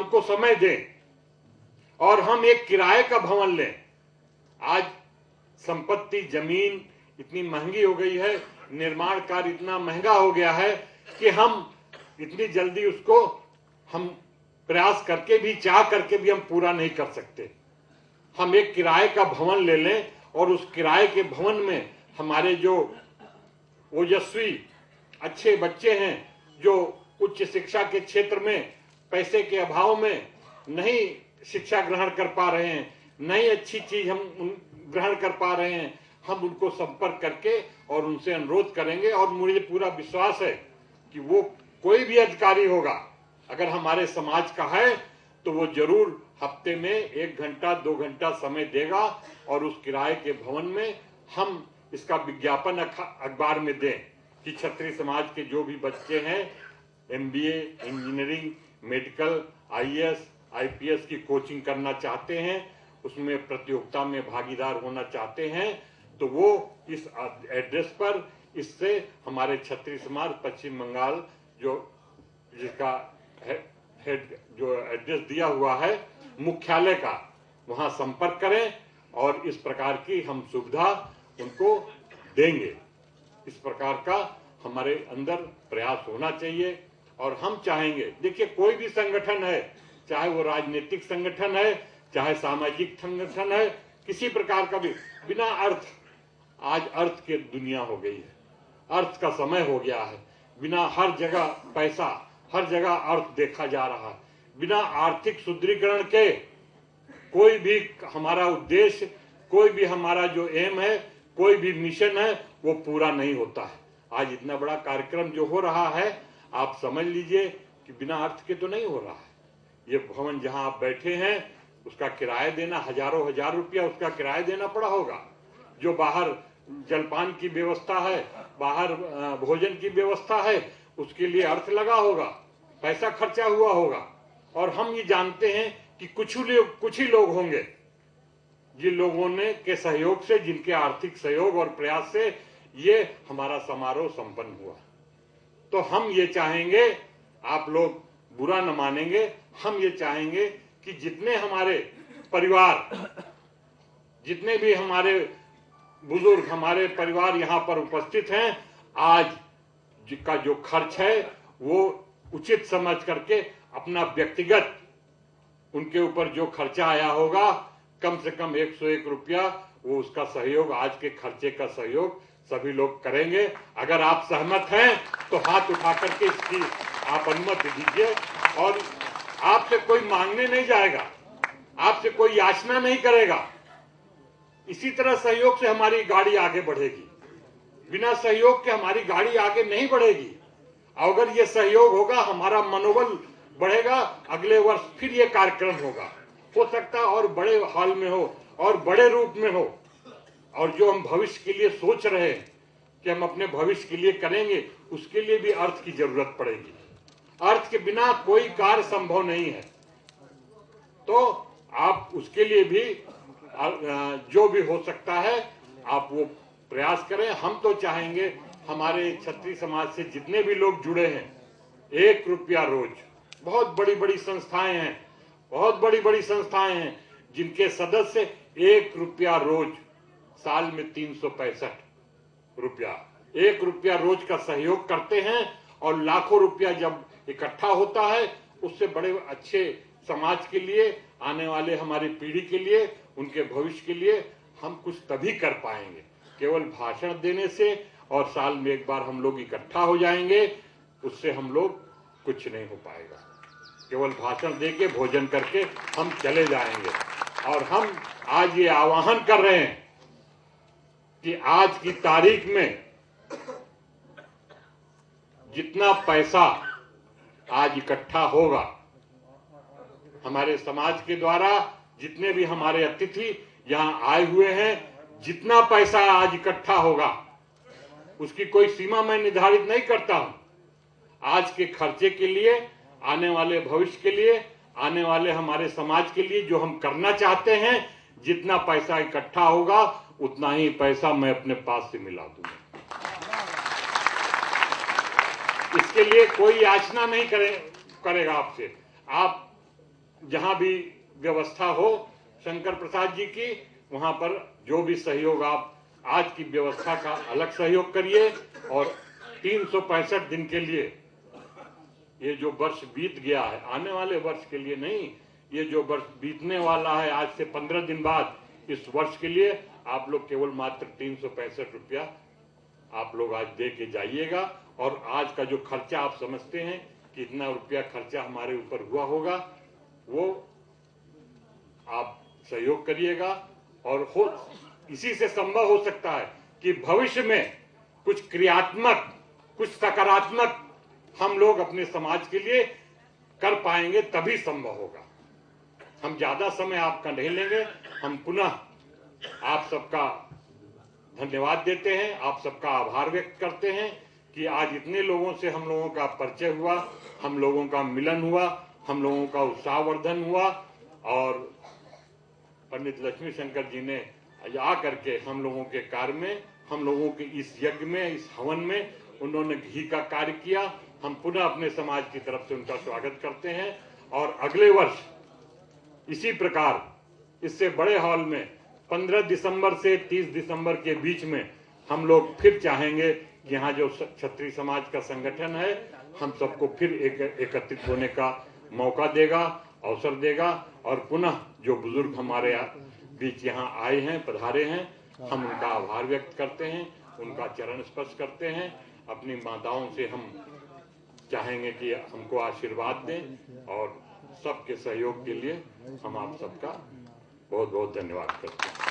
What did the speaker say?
हमको समय दें और हम एक किराए का भवन लें। आज संपत्ति, जमीन इतनी महंगी हो गई है, निर्माण कार्य इतना महंगा हो गया है कि हम इतनी जल्दी उसको हम प्रयास करके भी, चाह करके भी हम पूरा नहीं कर सकते। हम एक किराए का भवन ले लें और उस किराए के भवन में हमारे जो ओजस्वी अच्छे बच्चे हैं, जो उच्च शिक्षा के क्षेत्र में पैसे के अभाव में नहीं शिक्षा ग्रहण कर पा रहे हैं, नहीं अच्छी चीज हम ग्रहण कर पा रहे हैं, हम उनको संपर्क करके और उनसे अनुरोध करेंगे। और मुझे पूरा विश्वास है कि वो कोई भी अधिकारी होगा, अगर हमारे समाज का है तो वो जरूर हफ्ते में 1 घंटा 2 घंटा समय देगा और उस किराए के भवन में हम इसका विज्ञापन अखबार में दें कि क्षत्रिय समाज के जो भी बच्चे हैं MBA, engineering, medical, IAS, IPS की कोचिंग करना चाहते हैं, उसमें प्रतियोगिता में भागीदार होना चाहते हैं, तो वो इस एड्रेस पर, इससे हमारे क्षत्रिय समाज पश्चिम बंगाल जो जिसका हेड जो एड्रेस दिया हुआ है मुख्यालय का, वहां संपर्क करें और इस प्रकार की हम सुविधा उनको देंगे। इस प्रकार का हमारे अंदर प्रयास होना चाहिए और हम चाहेंगे, देखिए कोई भी संगठन है, चाहे वो राजनीतिक संगठन है, चाहे सामाजिक संगठन है, किसी प्रकार का भी, बिना अर्थ, आज अर्थ की दुनिया हो गई है, अर्थ का समय हो गया है, बिना हर जगह पैसा, हर जगह अर्थ देखा जा रहा है, बिना आर्थिक सुदृढ़ीकरण के कोई भी हमारा उद्देश्य, कोई भी हमारा जो एम है, कोई भी मिशन है, वो पूरा नहीं होता है। आज इतना बड़ा कार्यक्रम जो हो रहा है, आप समझ लीजिए कि बिना अर्थ के तो नहीं हो रहा है। ये भवन जहां आप बैठे हैं, उसका किराया देना हजारों हजार रुपया उसका किराया देना पड़ा होगा। जो बाहर जलपान की व्यवस्था है, बाहर भोजन की व्यवस्था है, उसके लिए अर्थ लगा होगा, पैसा खर्चा हुआ होगा। और हम ये जानते हैं कि कुछ ही लोग होंगे जिन लोगों ने के सहयोग से, जिनके आर्थिक सहयोग और प्रयास से ये हमारा समारोह संपन्न हुआ। तो हम ये चाहेंगे, आप लोग बुरा न मानेंगे, हम ये चाहेंगे कि जितने हमारे परिवार, जितने भी हमारे बुजुर्ग, हमारे परिवार यहाँ पर उपस्थित हैं, आज का जो खर्च है वो उचित समझ करके अपना व्यक्तिगत उनके ऊपर जो खर्चा आया होगा, कम से कम 101 रुपया, वो उसका सहयोग, आज के खर्चे का सहयोग सभी लोग करेंगे। अगर आप सहमत हैं तो हाथ उठा करके इसकी आप अनुमति दीजिए। और आपसे कोई मांगने नहीं जाएगा, आपसे कोई याचना नहीं करेगा। इसी तरह सहयोग से हमारी गाड़ी आगे बढ़ेगी, बिना सहयोग के हमारी गाड़ी आगे नहीं बढ़ेगी। अगर ये सहयोग होगा, हमारा मनोबल बढ़ेगा, अगले वर्ष फिर ये कार्यक्रम होगा, हो सकता है और बड़े हाल में हो और बड़े रूप में हो। और जो हम भविष्य के लिए सोच रहे हैं कि हम अपने भविष्य के लिए करेंगे, उसके लिए भी अर्थ की जरूरत पड़ेगी। अर्थ के बिना कोई कार्य संभव नहीं है। तो आप उसके लिए भी जो भी हो सकता है आप वो प्रयास करें। हम तो चाहेंगे हमारे क्षत्रिय समाज से जितने भी लोग जुड़े हैं, 1 रुपया रोज, बहुत बड़ी बड़ी संस्थाएं हैं, बहुत बड़ी बड़ी संस्थाएं हैं जिनके सदस्य 1 रुपया रोज, साल में 365 रुपया, 1 रुपया रोज का सहयोग करते हैं। और लाखों रुपया जब इकट्ठा होता है, उससे बड़े अच्छे समाज के लिए, आने वाले हमारी पीढ़ी के लिए, उनके भविष्य के लिए हम कुछ तभी कर पाएंगे। केवल भाषण देने से और साल में एक बार हम लोग इकट्ठा हो जाएंगे, उससे हम लोग कुछ नहीं हो पाएगा। केवल भाषण देके, भोजन करके हम चले जाएंगे। और हम आज ये आह्वान कर रहे हैं कि आज की तारीख में जितना पैसा आज इकट्ठा होगा हमारे समाज के द्वारा, जितने भी हमारे अतिथि यहाँ आए हुए हैं, जितना पैसा आज इकट्ठा होगा, उसकी कोई सीमा मैं निर्धारित नहीं करता हूं। आज के खर्चे के लिए, आने वाले भविष्य के लिए, आने वाले हमारे समाज के लिए जो हम करना चाहते हैं, जितना पैसा इकट्ठा होगा उतना ही पैसा मैं अपने पास से मिला दूंगा। इसके लिए कोई याचना नहीं करेगा आपसे। आप जहां भी व्यवस्था हो शंकर प्रसाद जी की, वहां पर जो भी सहयोग आप आज की व्यवस्था का अलग सहयोग करिए और 365 दिन के लिए, ये जो वर्ष बीत गया है, आने वाले वर्ष के लिए नहीं, ये जो वर्ष बीतने वाला है आज से 15 दिन बाद, इस वर्ष के लिए आप लोग केवल मात्र 365 रुपया आप लोग आज दे के जाइएगा। और आज का जो खर्चा आप समझते हैं कि इतना रुपया खर्चा हमारे ऊपर हुआ होगा, वो आप सहयोग करिएगा। और हो इसी से संभव हो सकता है कि भविष्य में कुछ क्रियात्मक, कुछ सकारात्मक हम लोग अपने समाज के लिए कर पाएंगे, तभी संभव होगा। हम ज्यादा समय आपका नहीं लेंगे। हम पुनः आप सबका धन्यवाद देते हैं, आप सबका आभार व्यक्त करते हैं कि आज इतने लोगों से हम लोगों का परिचय हुआ, हम लोगों का मिलन हुआ, हम लोगों का उत्साहवर्धन हुआ। और पंडित लक्ष्मी शंकर जी ने आ करके हम लोगों के कार्य में, हम लोगों के इस यज्ञ में, इस हवन में उन्होंने घी का कार्य किया। हम पुनः अपने समाज की तरफ से उनका स्वागत करते हैं। और अगले वर्ष इसी प्रकार इससे बड़े हॉल में 15 दिसंबर से 30 दिसंबर के बीच में हम लोग फिर चाहेंगे कि यहाँ जो क्षत्रिय समाज का संगठन है, हम सबको फिर एकत्रित होने का मौका देगा, अवसर देगा। और पुनः जो बुजुर्ग हमारे बीच यहाँ आए हैं, पधारे हैं, हम उनका आभार व्यक्त करते हैं, उनका चरण स्पर्श करते हैं। अपनी माताओं से हम चाहेंगे कि हमको आशीर्वाद दें। और सबके सहयोग के लिए हम आप सबका बहुत बहुत धन्यवाद करते हैं।